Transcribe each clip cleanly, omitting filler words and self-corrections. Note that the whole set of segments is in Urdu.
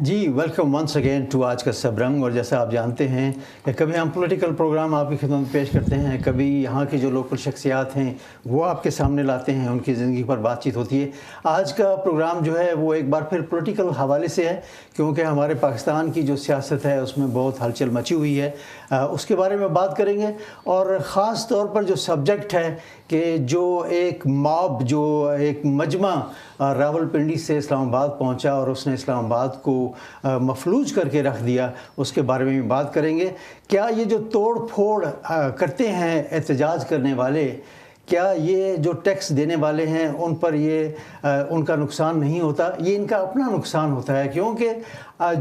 G welcome once again to آج کا سب رنگ۔ اور جیسا آپ جانتے ہیں کہ کبھی ہم پولیٹیکل پروگرام آپ کی خدمت میں پیش کرتے ہیں، کبھی یہاں کے جو لوکل شخصیات ہیں وہ آپ کے سامنے لاتے ہیں، ان کی زندگی پر بات چیت ہوتی ہے۔ آج کا پروگرام جو ہے وہ ایک بار پھر پولیٹیکل حوالے سے ہے، کیونکہ ہمارے پاکستان کی جو سیاست ہے اس میں بہت ہلچل مچی ہوئی ہے، اس کے بارے میں بات کریں گے۔ اور خاص طور پر جو سبجیکٹ ہے کہ جو ایک ماب، جو ایک مجمع راولپنڈی سے اسلام آباد پہنچا اور اس نے اسلام آباد کو مفلوج کر کے رکھ دیا، اس کے بارے میں بھی بات کریں گے۔ کیا یہ جو توڑ پھوڑ کرتے ہیں احتجاج کرنے والے، کیا یہ جو ٹیکس دینے والے ہیں ان پر یہ ان کا نقصان نہیں ہوتا؟ یہ ان کا اپنا نقصان ہوتا ہے، کیونکہ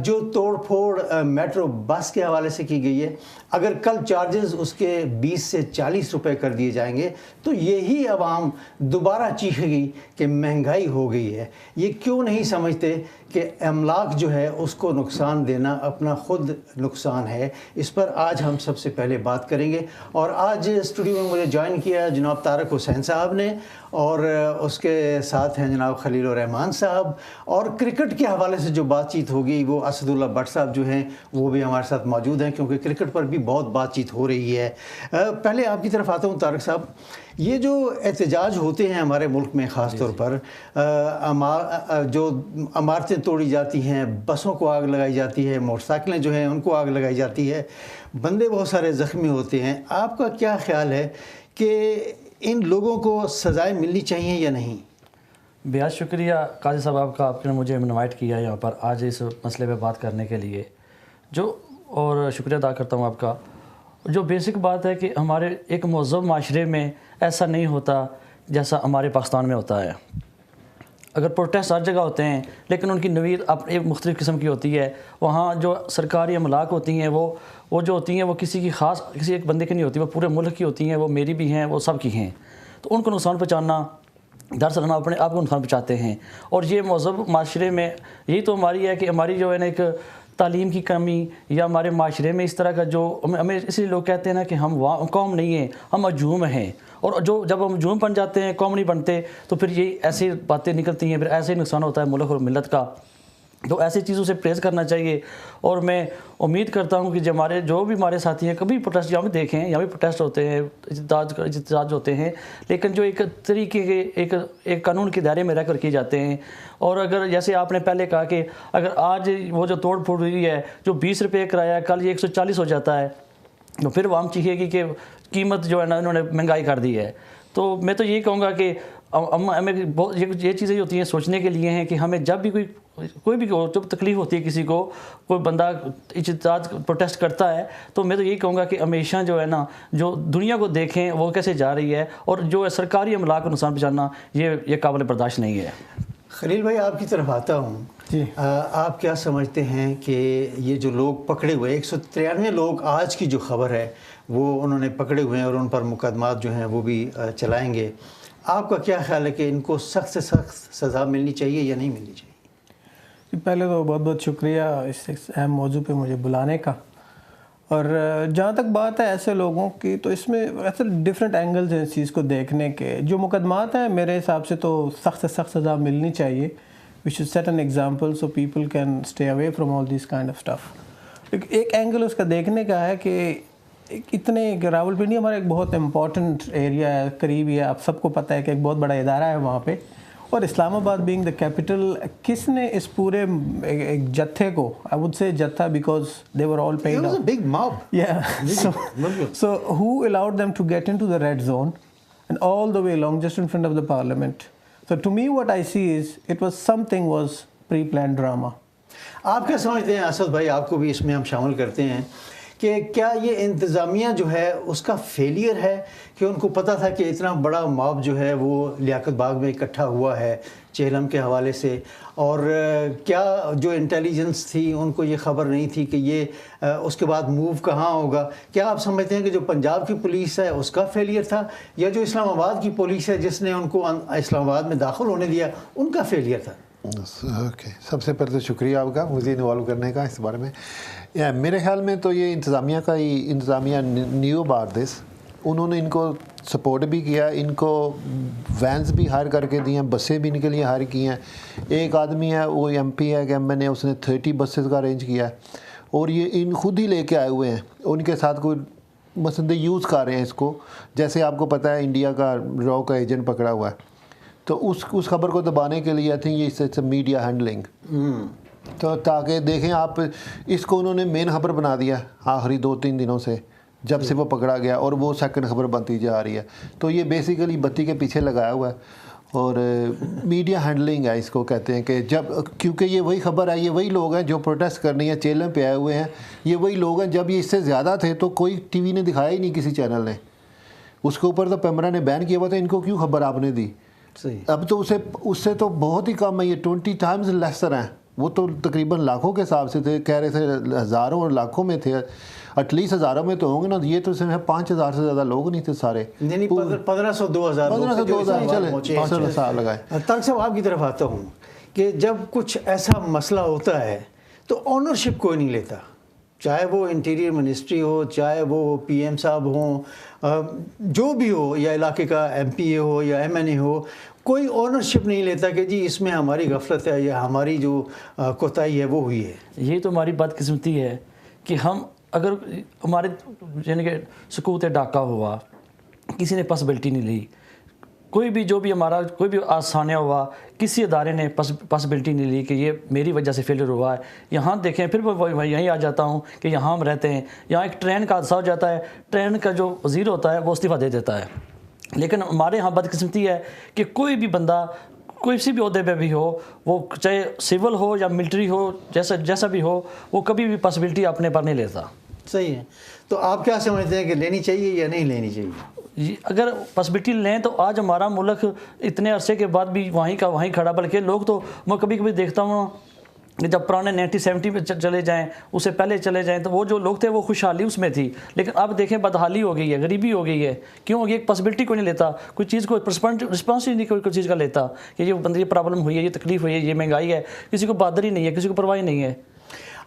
جو توڑ پھوڑ میٹرو بس کے حوالے سے کی گئی ہے، اگر کل چارجز اس کے 20 سے 40 روپے کر دیے جائیں گے تو یہی عوام دوبارہ چیخے گی کہ مہنگائی ہو گئی ہے۔ یہ کیوں نہیں سمجھتے کہ املاک جو ہے اس کو نقصان دینا اپنا خود نقصان ہے؟ اس پر آج ہم سب سے پہلے بات کریں گے۔ اور آج اسٹوڈیو میں مجھے جوائن کیا جناب طارق حسین صاحب نے، اور اس کے ساتھ ہیں جناب خلیل الرحمان صاحب، اور کرکٹ کے حوالے سے جو بات چیت ہوگی وہ اسد اللہ بٹ صاحب جو ہیں وہ بھی ہمارے ساتھ موجود ہیں، کیونکہ کرکٹ پر بھی بہت بات چیت ہو رہی ہے۔ پہلے آپ کی طرف آتا ہوں طارق صاحب، یہ جو احتجاج ہوتے ہیں ہمارے ملک میں خاص طور پر، جو عمارتیں توڑی جاتی ہیں، بسوں کو آگ لگائی جاتی ہے، موٹر سائیکلیں جو ہیں ان کو آگ لگائی جاتی ہے، بندے بہت سارے زخمی ہوتے ہیں، آپ کا کیا خیال ہے کہ ان لوگوں کو سزائیں ملنی چاہیے یا نہیں؟ بہت شکریہ قاضی صاحب آپ نے مجھے انوائٹ کیا یہاں پر آج اس مسئلے پہ بات کرنے کے لیے، اور شکریہ ادا کرتا ہوں آپ کا۔ جو بیسک بات ہے کہ ہمارے ایک مہذب معاشرے میں ایسا نہیں ہوتا جیسا ہمارے پاکستان میں ہوتا ہے۔ اگر پروٹیسٹ ہر جگہ ہوتے ہیں لیکن ان کی نوعیت ایک مختلف قسم کی ہوتی ہے۔ وہاں جو سرکاری املاک ہوتی ہیں وہ جو ہوتی ہیں وہ کسی ایک بندے کی نہیں ہوتی، وہ پورے ملک کی ہوتی ہیں، وہ میری بھی ہیں، وہ سب کی ہیں۔ تو ان کو نقصان پہنچانا، دراصل ہم اپنے آپ کو نقصان پہنچاتے ہیں۔ اور یہ مہذب معاشرے میں یہی تو ہماری ہے کہ ہماری جو ہے نا ایک تعلیم کی کمی، یا ہمارے معاشرے میں اس طرح کا جو ہمیں اس لیے لوگ کہتے ہیں نا کہ ہم قوم نہیں ہیں، ہم ہجوم ہیں۔ اور جب ہم ہجوم بن جاتے ہیں، قوم نہیں بنتے، تو پھر یہ ایسی باتیں نکلتی ہیں، پھر ایسے ہی نقصان ہوتا ہے ملک اور ملت کا۔ تو ایسی چیزوں سے پرہیز کرنا چاہیے۔ اور میں امید کرتا ہوں کہ جو بھی ہمارے ساتھی ہیں، کبھی پروٹیسٹ یہاں بھی دیکھیں، یہاں بھی پروٹیسٹ ہوتے ہیں، احتجاج ہوتے ہیں، لیکن جو ایک طریقے کے ایک قانون کے دائرے میں رہ کر کیے جاتے ہیں۔ اور اگر جیسے آپ نے پہلے کہا کہ اگر آج وہ جو توڑ پھوڑ ہوئی ہے، جو 20 روپے کرایہ کل یہ 140 ہو جاتا ہے، تو پھر وہ ہم چاہیے کہ قیمت جو ہے نا انہوں نے مہنگائی کر دی ہے۔ تو میں تو یہی کہوں گا کہ ہمیں یہ چیزیں ہوتی ہیں سوچنے کے لیے ہیں کہ ہمیں جب بھی کوئی بھی جب تکلیف ہوتی ہے، کسی کو کوئی بندہ احتجاج پروٹیسٹ کرتا ہے، تو میں تو یہی کہوں گا کہ ہمیشہ جو ہے نا جو دنیا کو دیکھیں وہ کیسے جا رہی ہے، اور جو سرکاری املاک کو نقصان پہنچانا یہ قابل برداشت نہیں ہے۔ خلیل بھائی آپ کی طرف آتا ہوں۔ جی آپ کیا سمجھتے ہیں کہ یہ جو لوگ پکڑے ہوئے 193 لوگ آج کی جو خبر ہے وہ انہوں نے پکڑے ہوئے ہیں اور ان پر مقدمات جو ہیں وہ بھی چلائیں گے، آپ کا کیا خیال ہے کہ ان کو سخت سے سخت سزا ملنی چاہیے یا نہیں ملنی چاہیے؟ پہلے تو بہت بہت شکریہ اس اہم موضوع پہ مجھے بلانے کا۔ اور جہاں تک بات ہے ایسے لوگوں کی، تو اس میں ایسے ڈفرینٹ اینگلز ہیں اس چیز کو دیکھنے کے۔ جو مقدمات ہیں میرے حساب سے تو سخت سے سخت سزا ملنی چاہیے۔ We should set an example so people can stay away from all this kind of stuff. ایک اینگل اس کا دیکھنے کا ہے کہ راولپنڈی ہمارا ایک بہت امپورٹنٹ ایریا ہے، قریبی ہے، آپ سب کو پتہ ہے کہ ایک بہت بڑا ادارہ ہے وہاں پہ، اور اسلام آباد بینگ دا کیپٹل، کس نے اس پورے ایک جتھے کو، آئی وڈ سے جتھا because they were all paid up, big mob. so who allowed them to get into the red zone and all the way along just in front of the parliament? So to me what I see is it was pre-planned drama. آپ کیا سمجھتے ہیں اسد بھائی، آپ کو بھی اس میں ہم شامل کرتے ہیں، کہ کیا یہ انتظامیہ جو ہے اس کا فیلئر ہے کہ ان کو پتہ تھا کہ اتنا بڑا موب جو ہے وہ لیاقت باغ میں اکٹھا ہوا ہے چہلم کے حوالے سے، اور کیا جو انٹیلیجنس تھی ان کو یہ خبر نہیں تھی کہ یہ اس کے بعد موو کہاں ہوگا؟ کیا آپ سمجھتے ہیں کہ جو پنجاب کی پولیس ہے اس کا فیلئر تھا، یا جو اسلام آباد کی پولیس ہے جس نے ان کو اسلام آباد میں داخل ہونے دیا ان کا فیلئر تھا؟ اوکے، سب سے پہلے تو شکریہ آپ کا مجھے انوالو کرنے کا اس بارے میں۔ میرے خیال میں تو یہ انتظامیہ نیو اباؤٹ دس، انہوں نے ان کو سپورٹ بھی کیا, ان کو وینز بھی ہائر کر کے دی ہیں, بسیں بھی ان کے لیے ہائر کی ہیں. ایک آدمی ہے وہ ایم پی ہے کہ ایم این اے, اس نے 30 بسز کا ارینج کیا ہے, اور یہ ان خود ہی لے کے آئے ہوئے ہیں. ان کے ساتھ کوئی مثلاً یوز کر رہے ہیں اس کو, جیسے آپ کو پتہ ہے انڈیا کا را کا ایجنٹ پکڑا ہوا ہے, تو اس خبر کو دبانے کے لیے آئی تھنک یہ اس سے میڈیا ہینڈلنگ, تو تاکہ دیکھیں آپ اس کو انہوں نے مین خبر بنا دیا آخری 2-3 دنوں سے جب سے وہ پکڑا گیا, اور وہ سیکنڈ خبر بنتی جا رہی ہے. تو یہ بیسیکلی بتی کے پیچھے لگایا ہوا ہے, اور میڈیا ہینڈلنگ ہے اس کو کہتے ہیں. کہ جب کیونکہ یہ وہی خبر ہے, یہ وہی لوگ ہیں جو پروٹیسٹ کرنی ہے, چیلم پہ آئے ہوئے ہیں, یہ وہی لوگ ہیں. جب یہ اس سے زیادہ تھے تو کوئی ٹی وی نے دکھایا ہی نہیں, کسی چینل نے. اس کے اوپر تو پیمرا نے بین کیا ہوا تھا, ان کو کیوں خبر آپ نے دی؟ اب تو اس سے تو بہت ہی کم ہے, یہ 20 ٹائمز لیسر ہیں. وہ تو تقریباً لاکھوں کے حساب سے تھے, کہہ رہے تھے ہزاروں اور لاکھوں میں تھے, ایٹ لیسٹ ہزاروں میں تو ہوں گے نا. یہ تو صرف 5000 سے زیادہ لوگ نہیں تھے سارے, 1500-2000 چلے سال لگائے. طارق صاحب آپ کی طرف آتا ہوں کہ جب کچھ ایسا مسئلہ ہوتا ہے تو آنرشپ کوئی نہیں لیتا, چاہے وہ انٹیریئر منسٹری ہو, چاہے وہ پی ایم صاحب ہوں, جو بھی ہو, یا علاقے کا ایم پی اے ہو یا ایم این اے ہو, کوئی اونرشپ نہیں لیتا کہ جی اس میں ہماری غفلت ہے یا ہماری جو کوتاہی ہے وہ ہوئی ہے. یہی تو ہماری بدقسمتی ہے کہ ہم اگر ہمارے یعنی کہ سکوت ڈاکہ ہوا, کسی نے پاسبلٹی نہیں لی, کوئی بھی جو بھی ہمارا کوئی بھی آسانیہ ہوا, کسی ادارے نے پاسبلٹی نہیں لی کہ یہ میری وجہ سے فیلر ہوا ہے. یہاں دیکھیں, پھر میں یہیں آ جاتا ہوں کہ یہاں ہم رہتے ہیں, یہاں ایک ٹرین کا حادثہ ہو جاتا ہے, ٹرین کا جو وزیر ہوتا ہے وہ استعفیٰ دے دیتا ہے. لیکن ہمارے ہاں بدقسمتی ہے کہ کوئی بھی بندہ کوئی سی بھی عہدے پہ بھی ہو, وہ چاہے سول ہو یا ملٹری ہو, جیسا بھی ہو, وہ کبھی بھی پاسبلٹی اپنے پر نہیں لیتا. صحیح ہے. تو آپ کیا سمجھتے ہیں کہ لینی چاہیے یا نہیں لینی چاہیے؟ اگر پاسبلٹی لیں تو آج ہمارا ملک اتنے عرصے کے بعد بھی وہیں کا وہیں کھڑا, بلکہ لوگ تو میں کبھی کبھی دیکھتا ہوں کہ جب پرانے 1970 میں چلے جائیں, اس سے پہلے چلے جائیں, تو وہ جو لوگ تھے وہ خوشحالی اس میں تھی. لیکن اب دیکھیں بدحالی ہو گئی ہے, غریبی ہو گئی ہے. کیوں ہوگی؟ ایک پاسبلٹی کوئی نہیں لیتا, کوئی چیز کو رسپانس ہی نہیں کوئی چیز کا لیتا کہ یہ بندے یہ پرابلم ہوئی ہے, یہ تکلیف ہوئی ہے, یہ مہنگائی ہے. کسی کو بہادری نہیں ہے, کسی کو پرواہ نہیں ہے.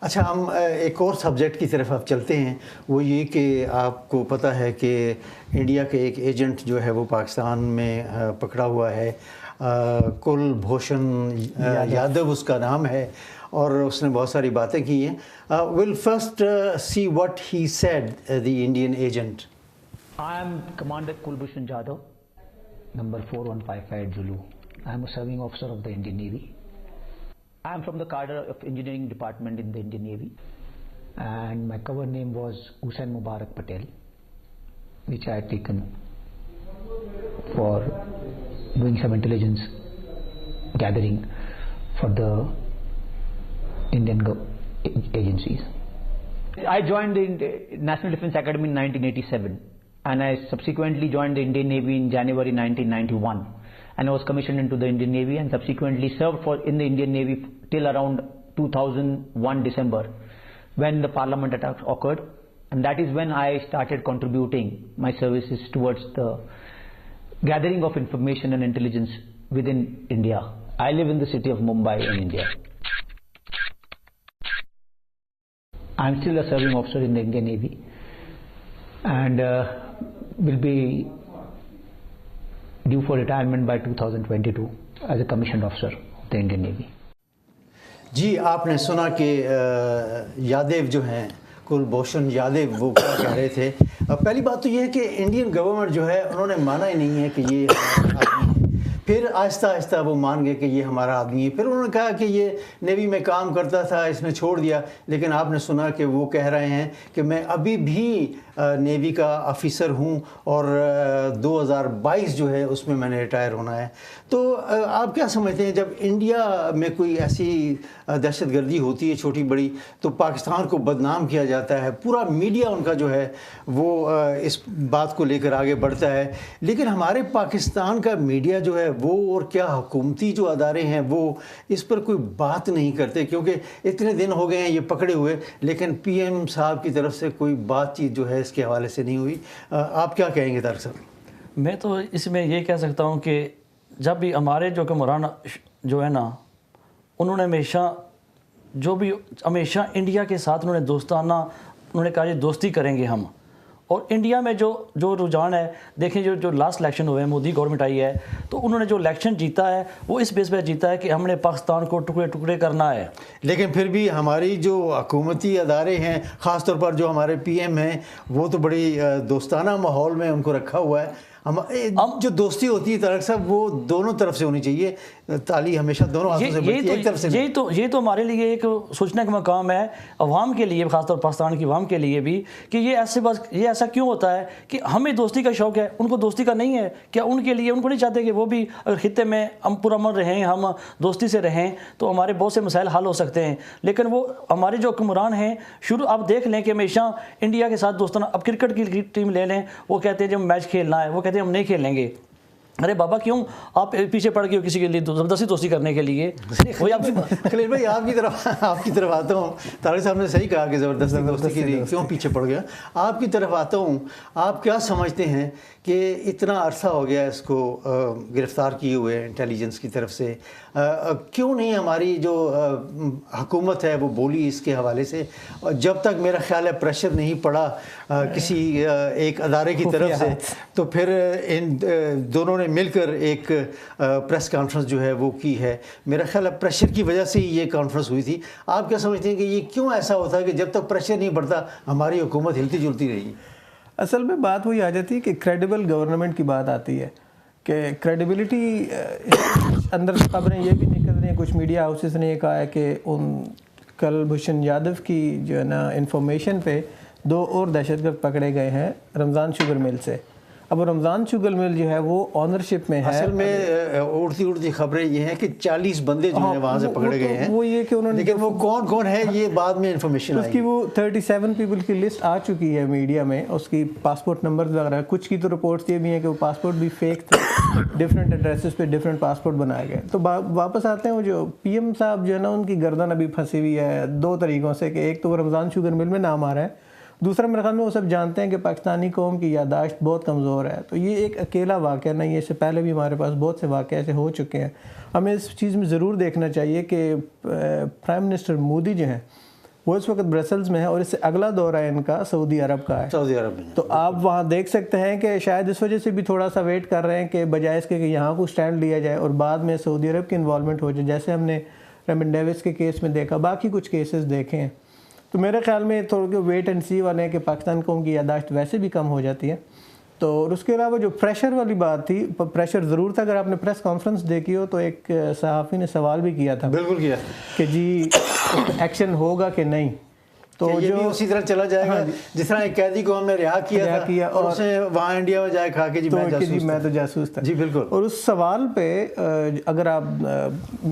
اچھا, ہم ایک اور سبجیکٹ کی طرف اب چلتے ہیں. وہ یہ کہ آپ کو پتہ ہے کہ انڈیا کے ایک ایجنٹ جو ہے وہ پاکستان میں پکڑا ہوا ہے, کل بھوشن یادو اس کا نام ہے, اور اس نے بہت ساری باتیں کی ہیں. Well first see what he said, the Indian agent. I am Commander Kulbhushan Jadhav, number 4155 Zulu. I am a serving officer of the Indian Navy. I am from the cadre of engineering department in the Indian Navy, and my cover name was Hussain Mubarak Patel, which I had taken for doing some intelligence gathering for the Indian agencies. I joined the National Defence Academy in 1987, and I subsequently joined the Indian Navy in January 1991, and I was commissioned into the Indian Navy and subsequently served in the Indian Navy till around 2001 December, when the Parliament attack occurred, and that is when I started contributing my services towards the gathering of information and intelligence within India. I live in the city of Mumbai in India. I am still a serving officer in the Indian Navy, and will be due for retirement by 2022 as a commissioned officer of the Indian Navy. جی, آپ نے سنا کہ یادیو جو ہیں, کلبھوشن یادیو, وہ کیا کہہ رہے تھے. پہلی بات تو یہ ہے کہ انڈین گورنمنٹ جو ہے انہوں نے مانا ہی نہیں ہے کہ یہ ہمارا آدمی ہے. پھر آہستہ آہستہ وہ مان گئے کہ یہ ہمارا آدمی ہے. پھر انہوں نے کہا کہ یہ نیوی میں کام کرتا تھا, اس نے چھوڑ دیا. لیکن آپ نے سنا کہ وہ کہہ رہے ہیں کہ میں ابھی بھی نیوی کا آفیسر ہوں, اور 2022 جو ہے اس میں میں نے ریٹائر ہونا ہے. تو آپ کیا سمجھتے ہیں, جب انڈیا میں کوئی ایسی دہشت گردی ہوتی ہے چھوٹی بڑی, تو پاکستان کو بدنام کیا جاتا ہے, پورا میڈیا ان کا جو ہے وہ اس بات کو لے کر آگے بڑھتا ہے. لیکن ہمارے پاکستان کا میڈیا جو ہے وہ, اور کیا حکومتی جو ادارے ہیں وہ اس پر کوئی بات نہیں کرتے, کیونکہ اتنے دن ہو گئے ہیں یہ پکڑے ہوئے, لیکن پی ایم صاحب کی طرف سے کوئی بات چیت جو ہے اس کے حوالے سے نہیں ہوئی. آپ کیا کہیں گے طارق صاحب؟ میں تو اس میں یہ کہہ سکتا ہوں کہ جب بھی ہمارے جو حکمران جو ہے نا, انہوں نے ہمیشہ انڈیا کے ساتھ انہوں نے دوستانہ, انہوں نے کہا یہ دوستی کریں گے ہم, اور انڈیا میں جو رجحان ہے دیکھیں جو لاسٹ الیکشن ہوئے ہیں مودی گورنمنٹ آئی ہے تو انہوں نے جو الیکشن جیتا ہے وہ اس بیس پہ جیتا ہے کہ ہم نے پاکستان کو ٹکڑے ٹکڑے کرنا ہے. لیکن پھر بھی ہماری جو حکومتی ادارے ہیں خاص طور پر جو ہمارے پی ایم ہیں وہ تو بڑی دوستانہ ماحول میں ان کو رکھا ہوا ہے. جو دوستی ہوتی ہے طارق صاحب وہ دونوں طرف سے ہونی چاہیے, تالی ہمیشہ دونوں ہاتھوں سے بڑھتی ہے, ایک طرف سے یہ تو ہمارے لیے ایک سوچنے کا مقام ہے عوام کے لیے, خاص طور پاکستان کی عوام کے لیے بھی, کہ یہ ایسا کیوں ہوتا ہے کہ ہمیں دوستی کا شوق ہے ان کو دوستی کا نہیں ہے. کیا ان کے لیے ان کو نہیں چاہتے کہ وہ بھی اگر خطے میں ہم پرامن رہیں, ہم دوستی سے رہیں تو ہمارے بہت سے مسائل حل ہو سکتے ہیں. لیکن وہ ہمارے جو حکمران ہیں آپ دیکھ لیں کہ ہمیشہ انڈیا کے ساتھ دوستانہ, اب کرکٹ کی ٹیم لے لیں, وہ کہتے ہیں جب میچ کھیلنا ہے وہ کہتے ہیں ہم نہیں کھیلیں گے. ارے بابا کیوں آپ پیچھے پڑ گئے ہو کسی کے لیے زبردستی دوستی کرنے کے لیے؟ خلیل بھائی آپ کی طرف آتا ہوں. طارق صاحب نے صحیح کہا کہ زبردستی دوستی کے لیے کیوں پیچھے پڑ گیا. آپ کی طرف آتا ہوں, آپ کیا سمجھتے ہیں کہ اتنا عرصہ ہو گیا اس کو گرفتار کیے ہوئے انٹیلیجنس کی طرف سے, کیوں نہیں ہماری جو حکومت ہے وہ بولی اس کے حوالے سے؟ جب تک میرا خیال ہے پریشر نہیں پڑا کسی ایک ادارے کی طرف سے تو پھر ان دونوں نے مل کر ایک پریس کانفرنس جو ہے وہ کی ہے. میرا خیال ہے پریشر کی وجہ سے یہ کانفرنس ہوئی تھی. آپ کیا سمجھتے ہیں کہ یہ کیوں ایسا ہوتا ہے کہ جب تک پریشر نہیں بڑھتا ہماری حکومت ہلتی جلتی رہی؟ اصل میں بات وہی آ جاتی ہے کہ کریڈیبل گورنمنٹ کی بات آتی ہے کہ کریڈیبلٹی اندر خبریں یہ بھی نکل رہی ہیں, کچھ میڈیا ہاؤسز نے یہ کہا ہے کہ ان کلبھوشن یادو کی جو ہے نا انفارمیشن پہ 2 اور دہشت گرد پکڑے گئے ہیں رمضان شوگر مل سے. اب رمضان شوگر مل جو ہے وہ آنرشپ میں ہے. اصل میں اڑتی خبریں یہ ہیں کہ 40 بندے جو ہیں وہاں سے پکڑے گئے ہیں, وہ یہ کہ انہوں نے, لیکن وہ کون ہے یہ بعد میں انفارمیشن آئی. اس کی وہ 37 پیپل کی لسٹ آ چکی ہے میڈیا میں, اس کی پاسپورٹ نمبر وغیرہ. کچھ کی تو رپورٹس یہ بھی ہیں کہ وہ پاسپورٹ بھی فیک تھے, ڈفرینٹ ایڈریسز پہ ڈفرینٹ پاسپورٹ بنائے گئے. تو واپس آتے ہیں, وہ جو پی ایم صاحب جو ہے نا ان کی گردن ابھی پھنسی ہوئی ہے 2 طریقوں سے, کہ ایک تو وہ رمضان شوگر مل میں نام آ رہا ہے, دوسرا میرے خیال میں وہ سب جانتے ہیں کہ پاکستانی قوم کی یادداشت بہت کمزور ہے. تو یہ ایک اکیلا واقعہ نہیں ہے, اس سے پہلے بھی ہمارے پاس بہت سے واقعے ایسے ہو چکے ہیں. ہمیں اس چیز میں ضرور دیکھنا چاہیے کہ پرائم منسٹر مودی جو ہیں وہ اس وقت برسلز میں ہے اور اس سے اگلا دورہ ان کا سعودی عرب کا ہے. سعودی عرب میں تو آپ وہاں دیکھ سکتے ہیں کہ شاید اس وجہ سے بھی تھوڑا سا ویٹ کر رہے ہیں کہ بجائے اس کے کہ یہاں کو سٹینڈ لیا جائے اور بعد میں سعودی عرب کی انوالومنٹ ہو جائے, جیسے ہم نے ریمن ڈیوس کے کیس میں دیکھا, باقی کچھ کیسز دیکھے ہیں. تو میرے خیال میں تھوڑا ویٹ اینڈ سی والے ہیں کہ پاکستان قوم کی یادداشت ویسے بھی کم ہو جاتی ہے. تو اور اس کے علاوہ جو پریشر والی بات تھی, پریشر ضرور تھا. اگر آپ نے پریس کانفرنس دیکھی ہو تو ایک صحافی نے سوال بھی کیا تھا, بالکل کیا کہ جی ایکشن ہوگا کہ نہیں. تو یہ بھی اسی طرح چلا جائے گا جس طرح ایک قیدی کو ہم نے رہا کیا اور اس نے وہاں انڈیا میں جائے کھا کے جی میں تو جاسوس تھا. جی بالکل. اور اس سوال پہ اگر آپ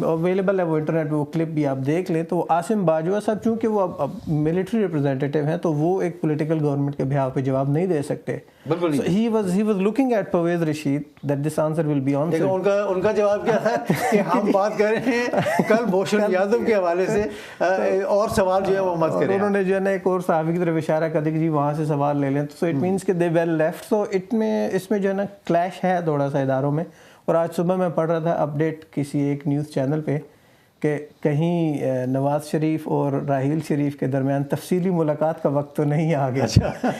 اویلیبل ہے وہ انٹرنیٹ پہ وہ کلپ بھی آپ دیکھ لیں, تو عاصم باجوہ صاحب چونکہ وہ ملٹری ریپرزینٹیو ہیں تو وہ ایک پولیٹیکل گورنمنٹ کے بہاف پہ جواب نہیں دے سکتے. بالکل. He was looking at Parvez Rashid that this answer will be on. ان کا جواب کیا تھا کہ ہم بات کر رہے ہیں کلبھوشن یادو کے حوالے سے اور سوال جو ہے وہ مت کریں. انہوں نے جو ہے نا ایک اور صحافی کی طرف اشارہ کر دیا کہ جی وہاں سے سوال لے لیں. تو اٹ مینس کہ دے ویل لیفٹ. تو اس میں جو ہے نا کلیش ہے تھوڑا سا اداروں میں. اور آج صبح میں پڑھ رہا تھا اپڈیٹ کسی ایک نیوز چینل پہ کہ کہیں نواز شریف اور راحیل شریف کے درمیان تفصیلی ملاقات کا وقت تو نہیں آ گیا,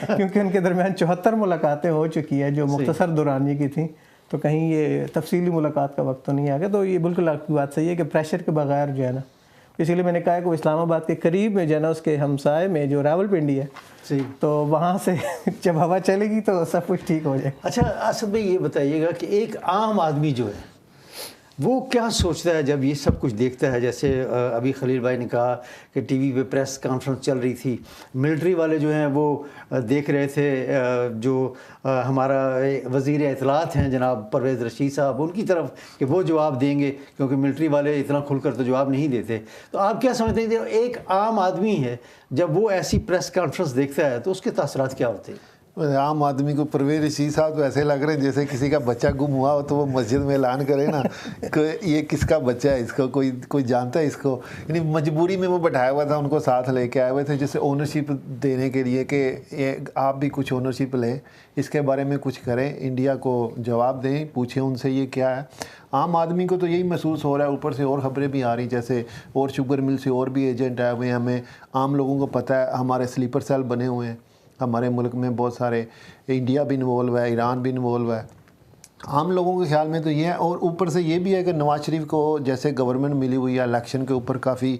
کیونکہ ان کے درمیان 74 ملاقاتیں ہو چکی ہیں جو مختصر دورانیے کی تھیں. تو کہیں یہ تفصیلی ملاقات کا وقت تو نہیں آ گیا. تو یہ بالکل آپ کی بات صحیح ہے کہ پریشر کے بغیر جو ہے نا, اسی لیے میں نے کہا کہ وہ اسلام آباد کے قریب میں جو ہے نا اس کے ہمسائے میں جو راولپنڈی ہے تو وہاں سے جب ہوا چلے گی تو سب کچھ ٹھیک ہو جائے. اچھا اسد بھائی یہ بتائیے گا کہ ایک عام آدمی جو ہے وہ کیا سوچتا ہے جب یہ سب کچھ دیکھتا ہے؟ جیسے ابھی خلیل بھائی نے کہا کہ ٹی وی پہ پریس کانفرنس چل رہی تھی, ملٹری والے جو ہیں وہ دیکھ رہے تھے, جو ہمارا وزیر اطلاعات ہیں جناب پرویز رشید صاحب ان کی طرف کہ وہ جواب دیں گے, کیونکہ ملٹری والے اتنا کھل کر تو جواب نہیں دیتے. تو آپ کیا سمجھتے ہیں کہ ایک عام آدمی ہے جب وہ ایسی پریس کانفرنس دیکھتا ہے تو اس کے تاثرات کیا ہوتے ہیں؟ عام آدمی کو پرویز رشید صاحب تو ایسے لگ رہے ہیں جیسے کسی کا بچہ گم ہوا ہو تو وہ مسجد میں اعلان کرے نا کہ یہ کس کا بچہ ہے, اس کو کوئی جانتا ہے اس کو. یعنی مجبوری میں وہ بٹھایا ہوا تھا, ان کو ساتھ لے کے آئے ہوئے تھے جیسے اونرشپ دینے کے لیے کہ آپ بھی کچھ اونرشپ لیں, اس کے بارے میں کچھ کریں, انڈیا کو جواب دیں, پوچھیں ان سے یہ کیا ہے. عام آدمی کو تو یہی محسوس ہو رہا ہے. اوپر سے اور خبریں بھی آ رہی جیسے اور شوگر مل سے اور بھی ایجنٹ آئے ہوئے ہیں. ہمیں عام لوگوں کو پتہ ہے ہمارے سلیپر سیل بنے ہوئے ہیں, ہمارے ملک میں بہت سارے، انڈیا بھی انوالو ہے، ایران بھی انوالو ہے. عام لوگوں کے خیال میں تو یہ ہے. اور اوپر سے یہ بھی ہے کہ نواز شریف کو جیسے گورنمنٹ ملی ہوئی ہے، الیکشن کے اوپر کافی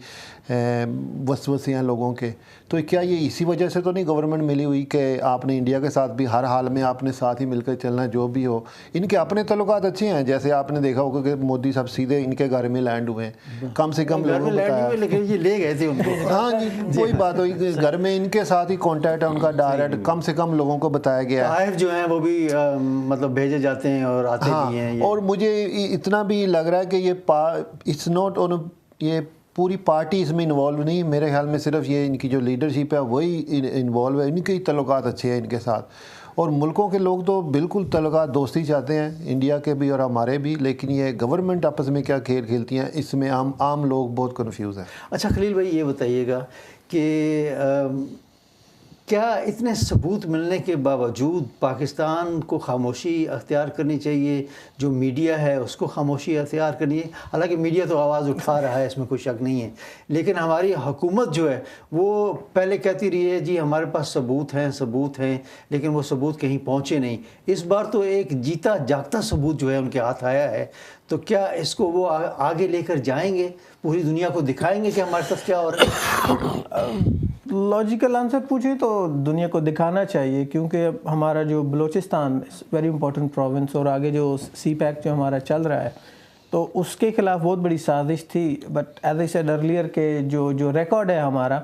وسوسے ہیں لوگوں کے، تو کیا یہ اسی وجہ سے تو نہیں گورنمنٹ ملی ہوئی کہ آپ نے انڈیا کے ساتھ بھی ہر حال میں آپ نے ساتھ ہی مل کر چلنا ہے جو بھی ہو. ان کے اپنے تعلقات اچھے ہیں، جیسے آپ نے دیکھا ہوگا کہ مودی صاحب سیدھے ان کے گھر میں لینڈ ہوئے ہیں، کم سے کم لوگوں نے بتایا. لیکن یہ لے گئے تھے ان کو. ہاں جی، وہی بات ہوئی کہ گھر میں ان کے ساتھ ہی کانٹیکٹ ہے ان کا ڈائریکٹ، کم سے کم لوگوں کو بتایا گیا ہے. تحائف جو ہیں وہ بھی مطلب بھیجے جاتے ہیں اور آتے بھی ہیں. اور مجھے اتنا بھی لگ رہا ہے کہ یہ اٹس ناٹ آن، یہ پوری پارٹی اس میں انوالو نہیں. میرے خیال میں صرف یہ ان کی جو لیڈرشپ ہے وہی انوالو ہے. ان کے تعلقات اچھے ہیں ان کے ساتھ. اور ملکوں کے لوگ تو بالکل تعلقات دوستی چاہتے ہیں، انڈیا کے بھی اور ہمارے بھی، لیکن یہ گورنمنٹ آپس میں کیا کھیل کھیلتی ہیں اس میں عام لوگ بہت کنفیوز ہیں. اچھا خلیل بھائی یہ بتائیے گا کہ کیا اتنے ثبوت ملنے کے باوجود پاکستان کو خاموشی اختیار کرنی چاہیے؟ جو میڈیا ہے اس کو خاموشی اختیار کرنی ہے. حالانکہ میڈیا تو آواز اٹھا رہا ہے، اس میں کوئی شک نہیں ہے، لیکن ہماری حکومت جو ہے وہ پہلے کہتی رہی ہے جی ہمارے پاس ثبوت ہیں، لیکن وہ ثبوت کہیں پہنچے نہیں. اس بار تو ایک جیتا جاگتا ثبوت جو ہے ان کے ہاتھ آیا ہے، تو کیا اس کو وہ آگے لے کر جائیں گے، پوری دنیا کو دکھائیں گے کہ ہمارے ساتھ کیا ہو رہا ہے؟ لاجیکل آنسر پوچھیں تو دنیا کو دکھانا چاہیے، کیونکہ ہمارا جو بلوچستان ویری امپورٹنٹ پروونس، اور آگے جو سی پیک جو ہمارا چل رہا ہے تو اس کے خلاف بہت بڑی سازش تھی. But as a said earlier کہ جو ریکارڈ ہے ہمارا،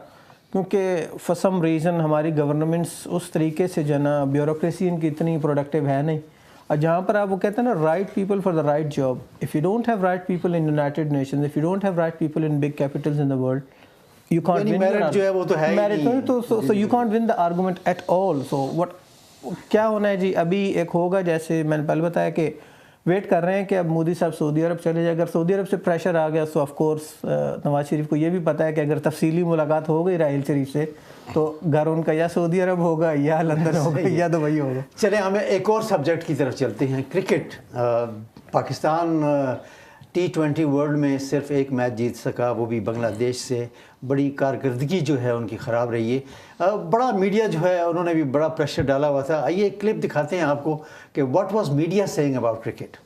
کیونکہ فار سم ریزن ہماری گورنمنٹس اس طریقے سے جو نا بیوروکریسی ان کی اتنی پروڈکٹیو ہے نہیں. اور جہاں پر آپ وہ کہتے ہیں نا right people for the right job, if you don't have right people in United nations, if you don't have right people in big capitals in the world, you can't win merit جو ہے وہ تو ہے merit تو so you can't win the argument at all. so what کیا ہونا ہے جی؟ ابھی ایک ہوگا، جیسے میں نے پہلے بتایا کہ ویٹ کر رہے ہیں کہ اب مودی صاحب سعودی عرب چلے جائے. اگر سعودی عرب سے پریشر آ گیا تو آف کورس نواز شریف کو یہ بھی پتہ ہے کہ اگر تفصیلی ملاقات ہو گئی راحیل شریف سے تو گھر ان کا یا سعودی عرب ہوگا یا لندن ہوگا یا دبئی ہوگا. چلیں ہمیں ایک اور سبجیکٹ کی طرف چلتے ہیں، کرکٹ. پاکستان T20 ورلڈ میں صرف ایک میچ جیت سکا، وہ بھی بنگلہ دیش سے. بڑی کارکردگی جو ہے ان کی خراب رہی ہے. بڑا میڈیا جو ہے انہوں نے بھی بڑا پریشر ڈالا ہوا تھا. آئیے ایک کلپ دکھاتے ہیں آپ کو کہ what was media seeing about cricket.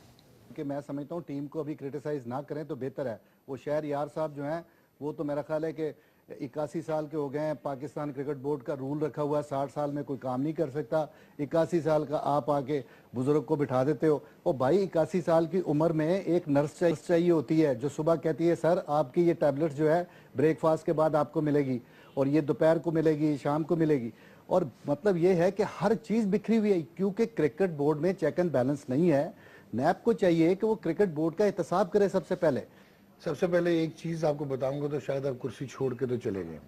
کہ میں سمجھتا ہوں ٹیم کو ابھی کرٹیسائز نہ کریں تو بہتر ہے. وہ شہر یار صاحب جو ہیں وہ تو میرا خیال ہے کہ 81 سال کے ہو گئے ہیں. پاکستان کرکٹ بورڈ کا رول رکھا ہوا ہے 60 سال میں کوئی کام نہیں کر سکتا. 81 سال کا آپ آگے بزرگ کو بٹھا دیتے ہو. اور بھائی 81 سال کی عمر میں ایک نرس چاہیے ہوتی ہے جو صبح کہتی ہے سر آپ کی یہ ٹیبلٹ جو ہے بریک فاسٹ کے بعد آپ کو ملے گی، اور یہ دوپہر کو ملے گی، شام کو ملے گی. اور مطلب یہ ہے کہ ہر چیز بکھری ہوئی ہے، کیونکہ کرکٹ بورڈ میں چیک اینڈ بیلنس نہیں ہے. نیب کو چاہیے کہ وہ کرکٹ بورڈ کا احتساب کرے. سب سے پہلے ایک چیز آپ کو بتاؤں گا تو شاید آپ کرسی چھوڑ کے تو چلے گئے.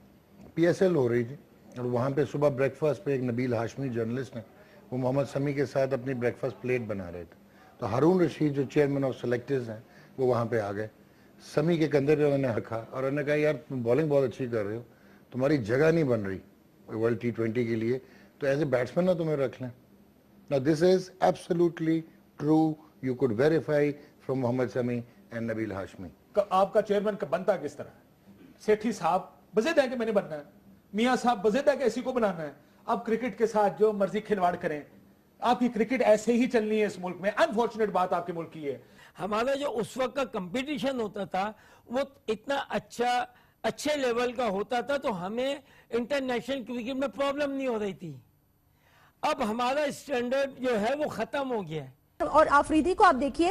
PSL ہو رہی تھی اور وہاں پہ صبح بریک فاسٹ پہ ایک نبیل ہاشمی جرنلسٹ نے وہ محمد سمیع کے ساتھ اپنی بریک فاسٹ پلیٹ بنا رہے تھے. تو ہارون رشید جو چیئرمین آف سلیکٹرز ہیں وہ وہاں پہ آ گئے. سمیع کے کندھے پہ انہوں نے رکھا اور انہوں نے کہا یار تم بالنگ بہت اچھی کر رہے ہو، تمہاری جگہ نہیں بن رہی ورلڈ T20 کے لیے، تو ایز اے بیٹسمین نہ تمہیں رکھ لیں. Now this is absolutely true. You could verify from Muhammad Sami and نبیل ہاشمی. آپ کا چیئرمین کا بنتا کس طرح ہے؟ سیٹھی صاحب بزد ہے کہ میں نے بننا ہے، میاں صاحب بزد ہے کہ اسی کو بنانا ہے. آپ کرکٹ کے ساتھ جو مرضی کھلواڑ کریں، آپ کی کرکٹ ایسے ہی چلنی ہے اس ملک میں. انفارچونیٹ بات آپ کے ملک کی ہے. ہمارا جو اس وقت کا کمپٹیشن ہوتا تھا وہ اتنا اچھے لیول کا ہوتا تھا تو ہمیں انٹرنیشنل کرکٹ میں پرابلم نہیں ہو رہی تھی. اب ہمارا اسٹینڈرڈ جو ہے وہ ختم ہو گیا ہے. اور آفریدی کو آپ دیکھیے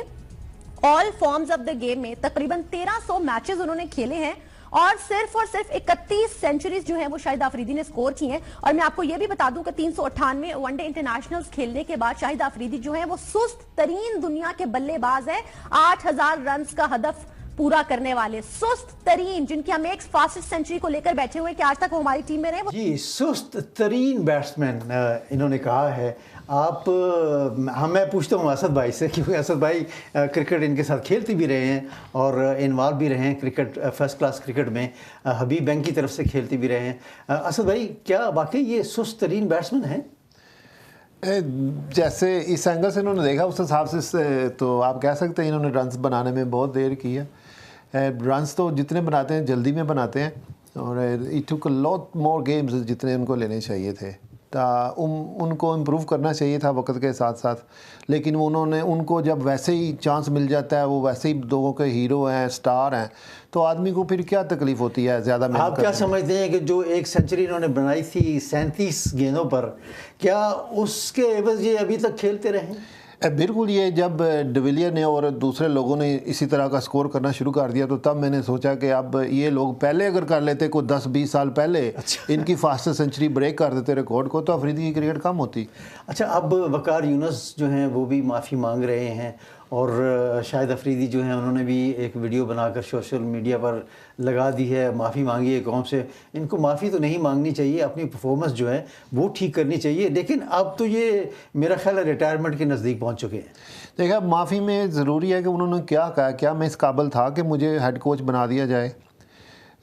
all forms of the game میں تقریباً 1300 میچز انہوں نے کھیلے ہیں اور صرف 31 سینچریز جو ہیں وہ شاہد آفریدی نے سکور کی ہیں. اور میں آپ کو یہ بھی بتا دوں کہ 398 ون ڈے انٹرنیشنلز کھیلنے کے بعد شاہد آفریدی جو ہیں وہ سست ترین دنیا کے بلے باز ہیں. 8000 رنز کا ہدف پورا کرنے والے، سست ترین، جن کی ہم ایک فاسٹسٹ سینچری کو لے کر بیٹھے ہوئے کہ آج تک وہ ہماری ٹیم میں رہے. جی سست ترین بیٹسمین انہوں نے کہا ہے. آپ میں پوچھتا ہوں اسد بھائی سے، کیونکہ اسد بھائی کرکٹ ان کے ساتھ کھیلتے بھی رہے ہیں اور انوالو بھی رہے ہیں کرکٹ، فرسٹ کلاس کرکٹ میں حبیب بینک کی طرف سے کھیلتے بھی رہے ہیں. اسد بھائی کیا واقعی یہ سست ترین بیٹسمین ہیں؟ جیسے اس اینگل سے انہوں نے دیکھا اس حساب سے تو آپ کہہ سکتے ہیں انہوں نے رنز بنانے میں بہت دیر کی ہے. رنز تو جتنے بناتے ہیں جلدی میں بناتے ہیں اور it took a lot more games جتنے ان کو لینے چاہیے تھے. ان کو امپروو کرنا چاہیے تھا وقت کے ساتھ ساتھ، لیکن ان کو جب ویسے ہی چانس مل جاتا ہے، وہ ویسے ہی لوگوں کے ہیرو ہیں، سٹار ہیں، تو آدمی کو پھر کیا تکلیف ہوتی ہے زیادہ محنت آپ کیا سمجھتے ہیں کہ جو ایک سنچری انہوں نے بنائی تھی 37 گیندوں پر، کیا اس کے عوض یہ ابھی تک کھیلتے رہیں؟ بالکل، یہ جب ڈویلیئر نے اور دوسرے لوگوں نے اسی طرح کا سکور کرنا شروع کر دیا تو تب میں نے سوچا کہ اب یہ لوگ پہلے اگر کر لیتے کوئی 10-20 سال پہلے ان کی فاسٹسٹ سنچری بریک کر دیتے ریکارڈ کو، تو افریدی کی کرکٹ کم ہوتی۔ اچھا، اب وقار یونس جو ہیں وہ بھی معافی مانگ رہے ہیں، اور شاہد افریدی جو ہیں انہوں نے بھی ایک ویڈیو بنا کر سوشل میڈیا پر لگا دی ہے، معافی مانگی ہے قوم سے۔ ان کو معافی تو نہیں مانگنی چاہیے، اپنی پرفارمنس جو ہے وہ ٹھیک کرنی چاہیے، لیکن اب تو یہ میرا خیال ہے ریٹائرمنٹ کے نزدیک پہنچ چکے ہیں۔ دیکھیں، اب معافی میں ضروری ہے کہ انہوں نے کیا کہا، کیا میں اس قابل تھا کہ مجھے ہیڈ کوچ بنا دیا جائے؟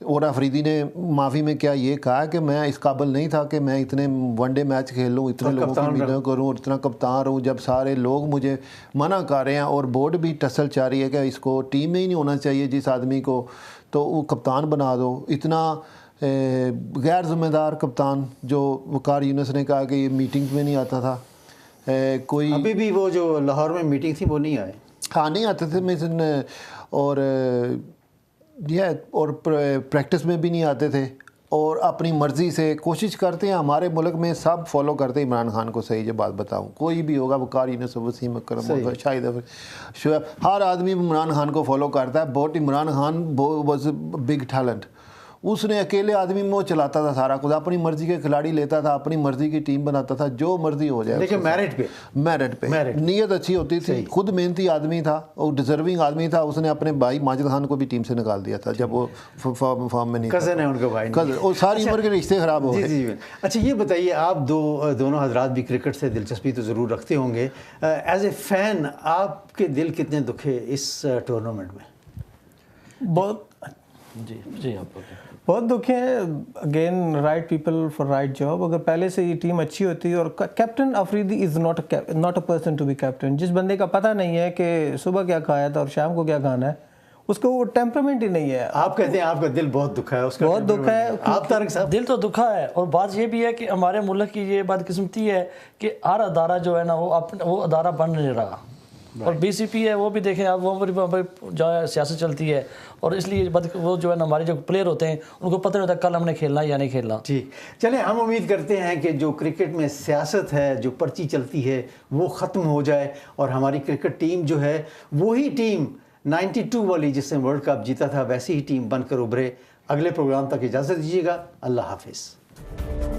اور افریدی نے معافی میں کیا یہ کہا کہ میں اس قابل نہیں تھا کہ میں اتنے ون ڈے میچ کھیل لوں، اتنے لوگوں کی میٹنگ کروں اور اتنا کپتان رہوں، جب سارے لوگ مجھے منع کر رہے ہیں اور بورڈ بھی ٹسل چاہ رہی ہے کہ اس کو ٹیم میں ہی نہیں ہونا چاہیے جس آدمی کو، تو وہ کپتان بنا دو۔ اتنا غیر ذمہ دار کپتان جو وقار یونس نے کہا کہ یہ میٹنگ میں نہیں آتا تھا، کوئی ابھی بھی وہ جو لاہور میں میٹنگ تھی وہ نہیں آئے، ہاں نہیں آتے تھے، اور اور پریکٹس میں بھی نہیں آتے تھے، اور اپنی مرضی سے کوشش کرتے ہیں۔ ہمارے ملک میں سب فالو کرتے ہیں عمران خان کو، صحیح جو بات بتاؤں، کوئی بھی ہوگا، وقار یونس، وسیم اکرم ہوگا، شاہد، ہر آدمی عمران خان کو فالو کرتا ہے۔ بہت Imran Khan was big talent, اس نے اکیلے آدمی میں وہ چلاتا تھا سارا کچھ، اپنی مرضی کے کھلاڑی لیتا تھا، اپنی مرضی کی ٹیم بناتا تھا، جو مرضی ہو جائے، لیکن میرٹ پہ نیت اچھی ہوتی تھی، خود محنتی آدمی تھا اور ڈیزرونگ آدمی تھا۔ اس نے اپنے بھائی ماجد خان کو بھی ٹیم سے نکال دیا تھا جب وہ فارم میں نہیں تھا، کزن ہے ان کا بھائی، اور ساری عمر کے رشتے خراب ہو گئے۔ اچھا یہ بتائیے، آپ دونوں حضرات بھی کرکٹ سے دلچسپی تو ضرور رکھتے ہوں گے، ایز اے فین آپ کے دل کتنے دکھے اس ٹورنامنٹ میں؟ بہت دکھ ہے۔ Again right people for right job. اگر پہلے سے یہ ٹیم اچھی ہوتی، اور captain Afridi is not a person to be captain. جس بندے کا پتہ نہیں ہے کہ صبح کیا کھایا تھا اور شام کو کیا کھانا ہے، اس کو وہ ٹیمپرمنٹ ہی نہیں ہے۔ آپ کہتے ہیں آپ کا دل بہت دکھا ہے، اس کا بہت دکھا ہے۔ آپ طارق صاحب؟ دل تو دکھا ہے، اور بات یہ بھی ہے کہ ہمارے ملک کی یہ بدقسمتی ہے کہ ہر ادارہ جو ہے نا وہ ادارہ بن نہیں رہا، اور بی سی پی ہے وہ بھی دیکھیں آپ، وہ جو ہے سیاست چلتی ہے، اور اس لیے وہ جو ہے نا ہمارے جو پلیئر ہوتے ہیں ان کو پتہ نہیں ہوتا کل ہم نے کھیلنا یا نہیں کھیلنا۔ ٹھیک، چلیں ہم امید کرتے ہیں کہ جو کرکٹ میں سیاست ہے، جو پرچی چلتی ہے، وہ ختم ہو جائے، اور ہماری کرکٹ ٹیم جو ہے وہی ٹیم 92 والی جس نے ورلڈ کپ جیتا تھا، ویسی ہی ٹیم بن کر ابھرے۔ اگلے پروگرام تک اجازت دیجیے گا، اللہ حافظ۔